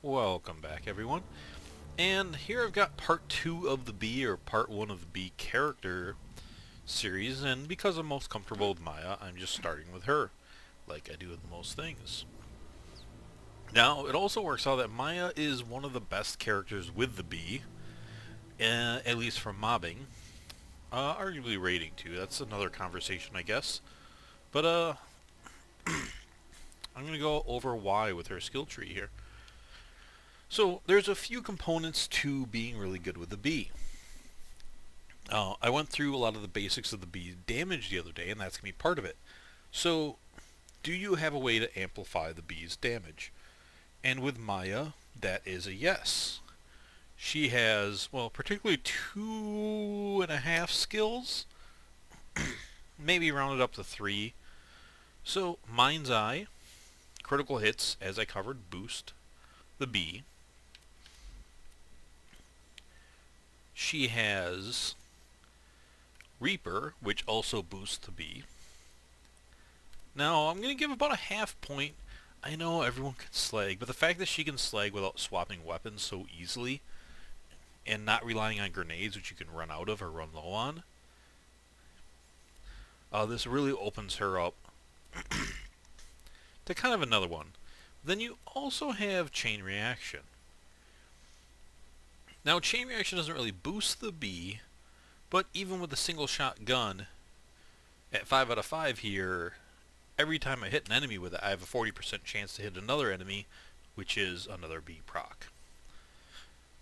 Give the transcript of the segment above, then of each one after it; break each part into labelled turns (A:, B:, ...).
A: Welcome back, everyone. And here I've got part 2 of the B, or part 1 of the B character series, and because I'm most comfortable with Maya, I'm just starting with her, like I do with most things. Now, it also works out that Maya is one of the best characters with the B, at least for mobbing. Arguably rating too, that's another conversation, I guess. But, I'm going to go over why with her skill tree here. So, there's a few components to being really good with the B. I went through a lot of the basics of the B damage the other day, and that's going to be part of it. So, do you have a way to amplify the B's damage? And with Maya, that is a yes. She has, well, particularly 2.5 skills, maybe rounded up to 3. So, Mind's Eye, critical hits, as I covered, boost the B. She has Reaper, which also boosts the B. Now, I'm going to give about a half point. I know everyone can slag, but the fact that she can slag without swapping weapons so easily, and not relying on grenades, which you can run out of or run low on, this really opens her up to kind of another one. Then you also have Chain Reaction. Now, Chain Reaction doesn't really boost the B, but even with a single shot gun, at 5 out of 5 here, every time I hit an enemy with it, I have a 40% chance to hit another enemy, which is another B proc.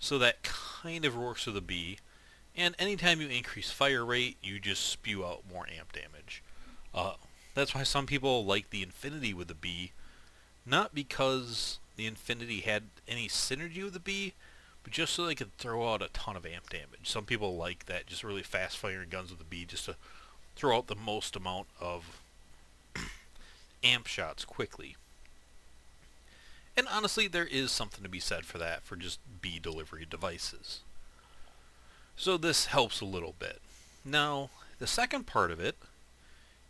A: So that kind of works with the B, and anytime you increase fire rate, you just spew out more amp damage. That's why some people like the Infinity with the B, not because the Infinity had any synergy with the B, but just so they could throw out a ton of amp damage. Some people like that, just really fast firing guns with the B, just to throw out the most amount of amp shots quickly. And honestly, there is something to be said for that, for just B delivery devices. So this helps a little bit. Now, the second part of it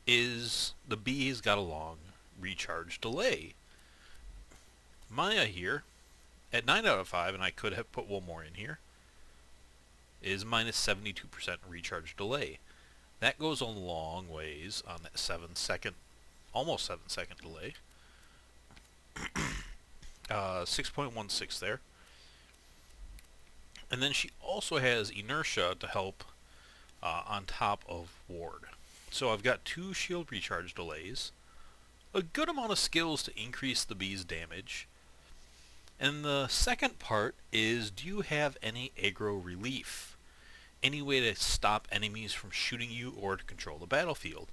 A: is the B's got a long recharge delay. Maya here, at 9 out of 5, and I could have put one more in here, is minus 72% recharge delay. That goes a long ways on that 7-second, almost 7-second delay. 6.16 there. And then she also has inertia to help on top of ward. So I've got 2 shield recharge delays, a good amount of skills to increase the B's damage. And the second part is, do you have any aggro relief? Any way to stop enemies from shooting you or to control the battlefield?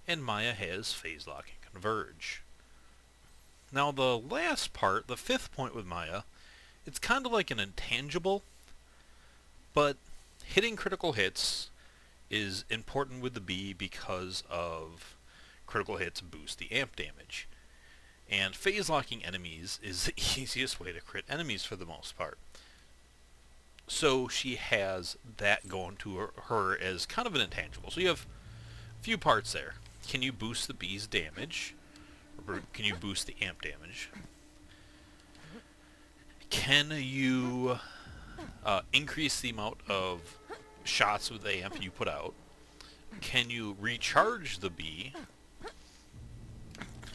A: And Maya has phase lock and converge. Now the last part, the 5th point with Maya, it's kind of like an intangible, but hitting critical hits is important with the B because of critical hits boost the amp damage. And phase locking enemies is the easiest way to crit enemies for the most part. So she has that going to her as kind of an intangible. So you have a few parts there. Can you boost the B's damage? Or can you boost the amp damage? Can you increase the amount of shots with the amp you put out? Can you recharge the B?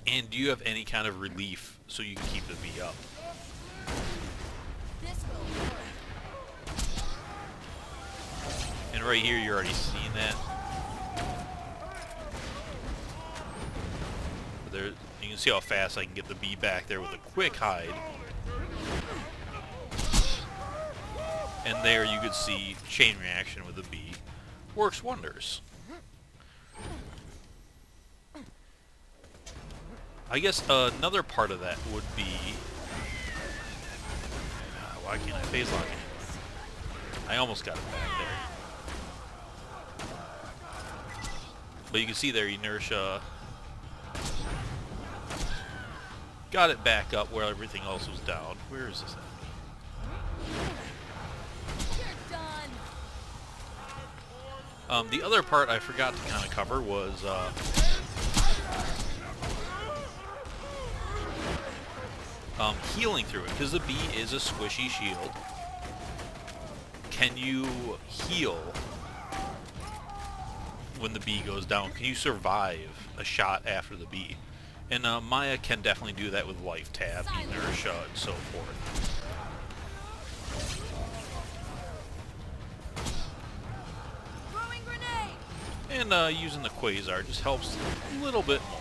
A: And do you have any kind of relief so you can keep the B up? And right here, you're already seeing that. But there, you can see how fast I can get the B back there with a quick hide. And there you could see Chain Reaction with the B works wonders. I guess another part of that would be... why can't I phase lock it? I almost got it back there. But you can see there, inertia got it back up where everything else was down. Where is this at? The other part I forgot to kind of cover was healing through it, because the bee is a squishy shield. Can you heal when the bee goes down? Can you survive a shot after the bee? And Maya can definitely do that with life tab, inertia, and so forth. And using the Quasar just helps a little bit more.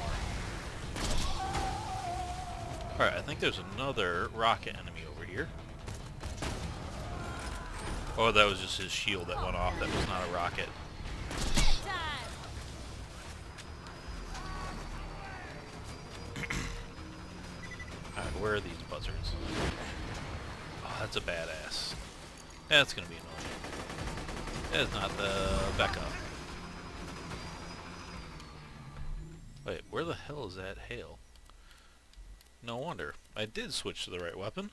A: Alright, I think there's another rocket enemy over here. Oh, that was just his shield that went off. That was not a rocket. Alright, where are these buzzards? Oh, that's a badass. That's gonna be annoying. That's not the Becca. Wait, where the hell is that hail? No wonder. I did switch to the right weapon.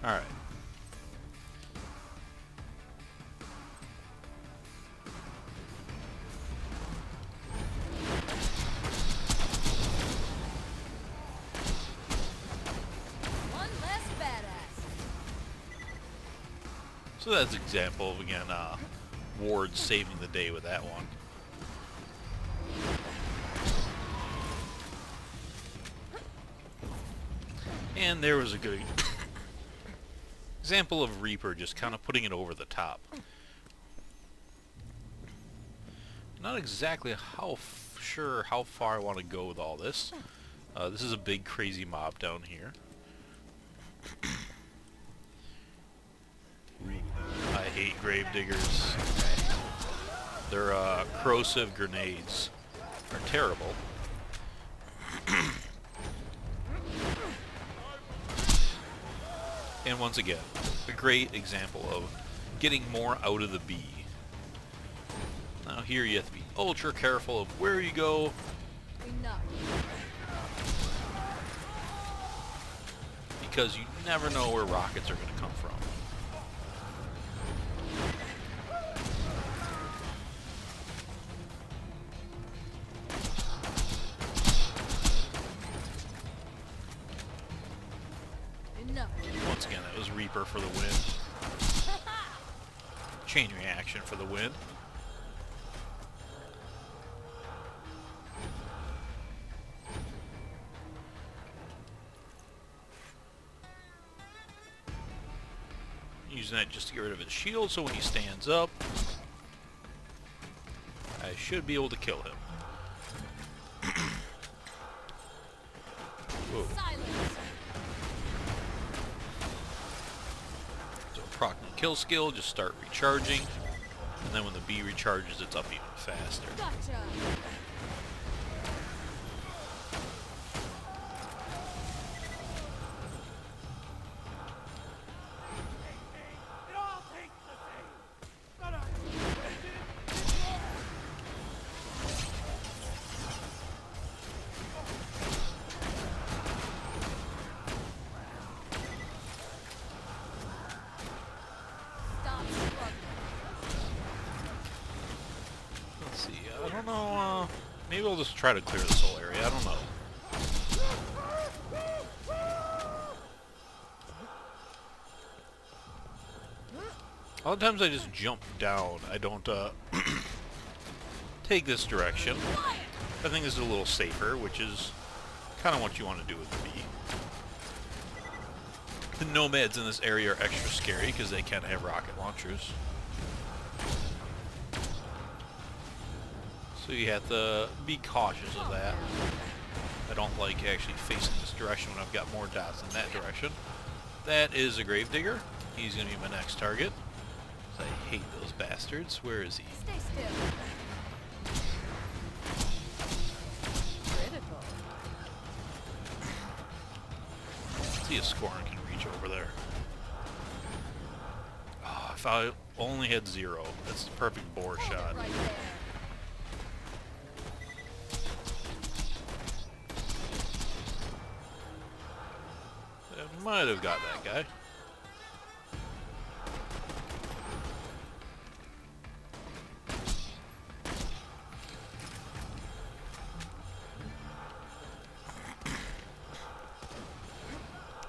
A: Alright.
B: One less badass.
A: So that's an example of, again, Ward saving the day with that one. And there was a good example of Reaper just kind of putting it over the top. Not exactly sure how far I want to go with all this. This is a big crazy mob down here. I hate gravediggers. Their corrosive grenades are terrible. And once again, a great example of getting more out of the bee. Now here you have to be ultra careful of where you go.
B: Enough.
A: Because you never know where rockets are going to come from.
B: Enough.
A: Once again, that was Reaper for the win. Chain reaction for the win. Using that just to get rid of his shield, so when he stands up, I should be able to kill him. Whoa.
B: Silence.
A: So proc and kill skill, just start recharging, and then when the bee recharges, it's up even faster.
B: Gotcha. Stop struggling.
A: Let's see, I don't know, maybe I'll just try to clear this whole area, I don't know. A lot of times I just jump down, I don't, take this direction. I think this is a little safer, which is kind of what you want to do with the bee. The nomads in this area are extra scary because they can have rocket launchers. So you have to be cautious of that. I don't like actually facing this direction when I've got more dots in that direction. That is a gravedigger. He's going to be my next target. I hate those bastards. Where is he?
B: Stay still. Critical.
A: See if Scorn can reach over there. Oh, if I only had 0. That's the perfect bore
B: Hold it
A: shot.
B: right there.
A: I might have got that guy.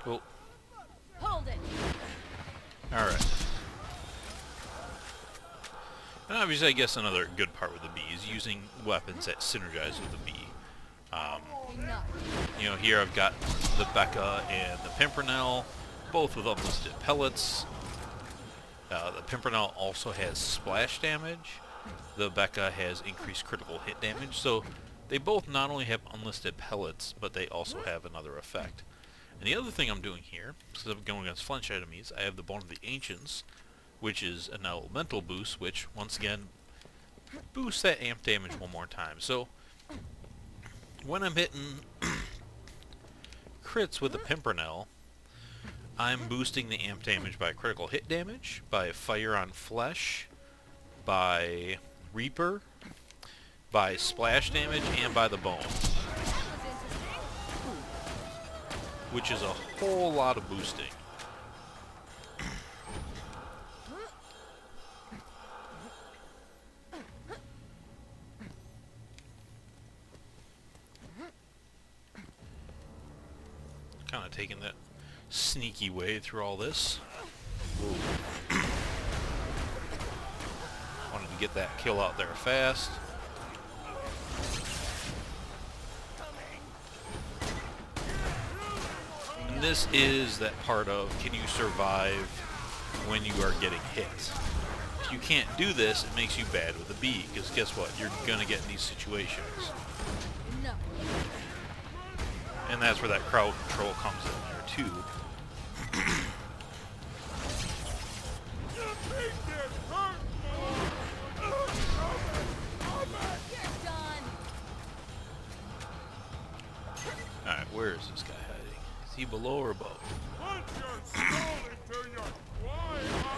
A: Well,
B: Hold it.
A: alright. And obviously, I guess another good part with the bee is using weapons that synergize with the bee.
B: Enough.
A: You know, here I've got the Becca and the Pimpernel, both with unlisted pellets. The Pimpernel also has splash damage. The Becca has increased critical hit damage. So they both not only have unlisted pellets, but they also have another effect. And the other thing I'm doing here, since I'm going against flinch enemies, I have the Bone of the Ancients, which is an elemental boost, which, once again, boosts that amp damage one more time. So, when I'm hitting crits with the Pimpernel, I'm boosting the amp damage by critical hit damage, by Fire on Flesh, by Reaper, by splash damage, and by the Bone,
B: That was interesting.
A: which is a whole lot of boosting. Kind of taking that sneaky way through all this. Whoa. Wanted to get that kill out there fast. And this is that part of, can you survive when you are getting hit? If you can't do this, it makes you bad with a bee, because guess what? You're gonna get in these situations.
B: Enough.
A: And that's where that crowd control comes in there too.
B: You're done.
A: Alright, where is this guy hiding? Is he below or above?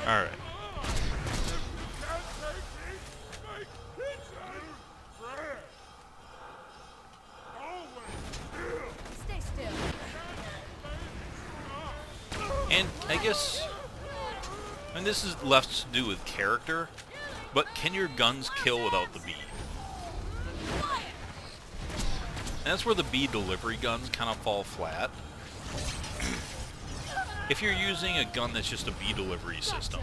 A: Alright.
B: Stay still.
A: And I guess, and this is less to do with character, but can your guns kill without the bee? And that's where the bee delivery guns kind of fall flat. If you're using a gun that's just a bee delivery system,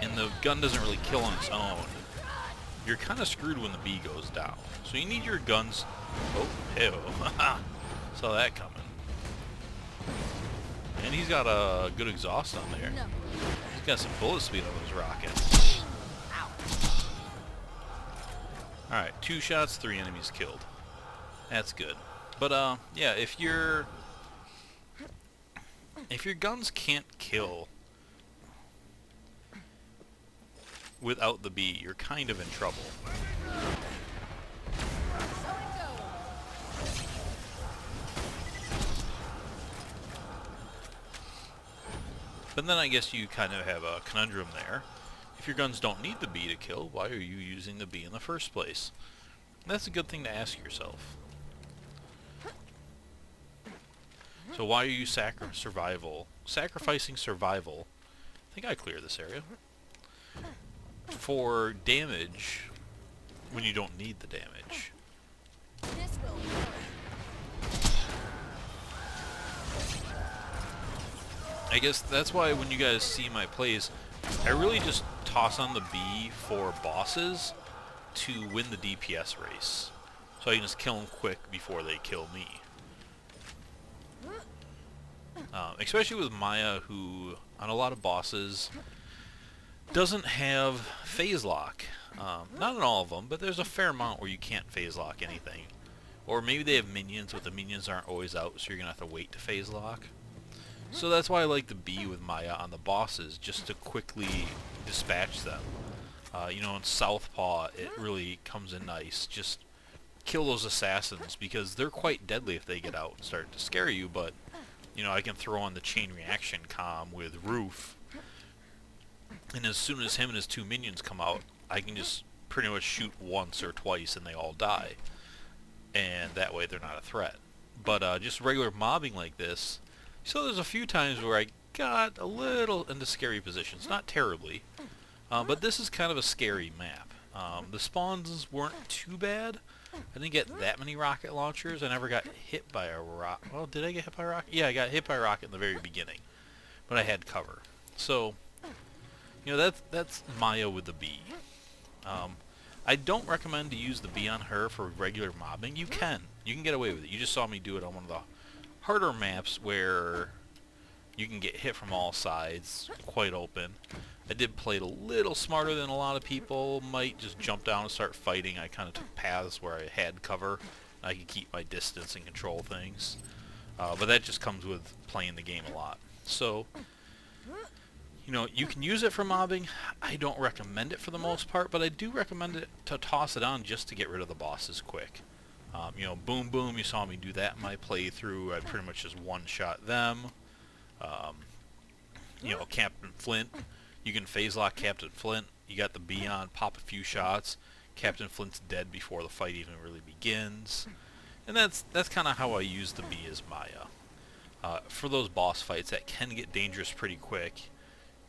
A: and the gun doesn't really kill on its own, you're kind of screwed when the bee goes down. So you need your guns... Oh, ew. Saw that coming. And he's got a good exhaust on there.
B: Enough.
A: He's got some bullet speed on those rockets. Alright, 2 shots, 3 enemies killed. That's good. But, yeah, if your guns can't kill without the bee, you're kind of in trouble.
B: So it goes.
A: But then I guess you kind of have a conundrum there. If your guns don't need the bee to kill, why are you using the bee in the first place? And that's a good thing to ask yourself. So why are you sacrificing survival? I think I cleared this area. For damage when you don't need the damage.
B: This will hurt.
A: I guess that's why when you guys see my plays, I really just toss on the bee for bosses to win the DPS race. So I can just kill them quick before they kill me. Especially with Maya, who, on a lot of bosses, doesn't have phase lock. Not on all of them, but there's a fair amount where you can't phase lock anything. Or maybe they have minions, but the minions aren't always out, so you're going to have to wait to phase lock. So that's why I like the bee with Maya on the bosses, just to quickly dispatch them. You know, in Southpaw, it really comes in nice. Just kill those assassins, because they're quite deadly if they get out and start to scare you, but, you know, I can throw on the chain reaction comm with Roof, and as soon as him and his 2 minions come out, I can just pretty much shoot once or twice and they all die. And that way they're not a threat. But just regular mobbing like this, so there's a few times where I got a little into scary positions. Not terribly, but this is kind of a scary map. The spawns weren't too bad, I didn't get that many rocket launchers. I never got hit by a rocket. Well, did I get hit by a rocket? Yeah, I got hit by a rocket in the very beginning, but I had cover. So, you know, that's Maya with the bee. I don't recommend to use the bee on her for regular mobbing. You can get away with it. You just saw me do it on one of the harder maps where you can get hit from all sides, quite open. I did play it a little smarter than a lot of people might. Just jump down and start fighting. I kind of took paths where I had cover. I could keep my distance and control things. But that just comes with playing the game a lot. So, you know, you can use it for mobbing. I don't recommend it for the most part, but I do recommend it to toss it on just to get rid of the bosses quick. You know, Boom Boom, you saw me do that in my playthrough. I pretty much just one-shot them. You know, Captain Flint, you can phase lock Captain Flint. You got the bee on, pop a few shots. Captain Flint's dead before the fight even really begins. And that's kind of how I use the bee as Maya. For those boss fights, that can get dangerous pretty quick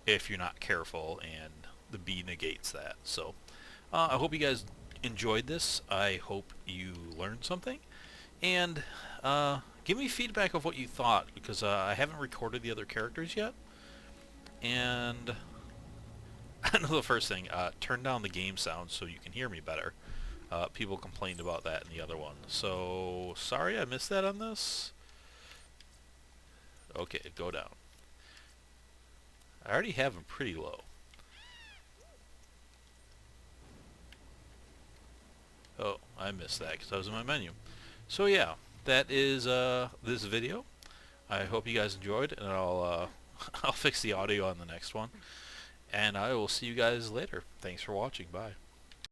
A: if you're not careful, and the bee negates that. So I hope you guys enjoyed this. I hope you learned something, and give me feedback of what you thought, because I haven't recorded the other characters yet. And I know the first thing, turn down the game sound so you can hear me better. People complained about that in the other one, so sorry I missed that on this. Okay, go down. I already have them pretty low. Oh, I missed that because I was in my menu. So yeah, that is this video. I hope you guys enjoyed, and I'll I'll fix the audio on the next one. And I will see you guys later. Thanks for watching. Bye.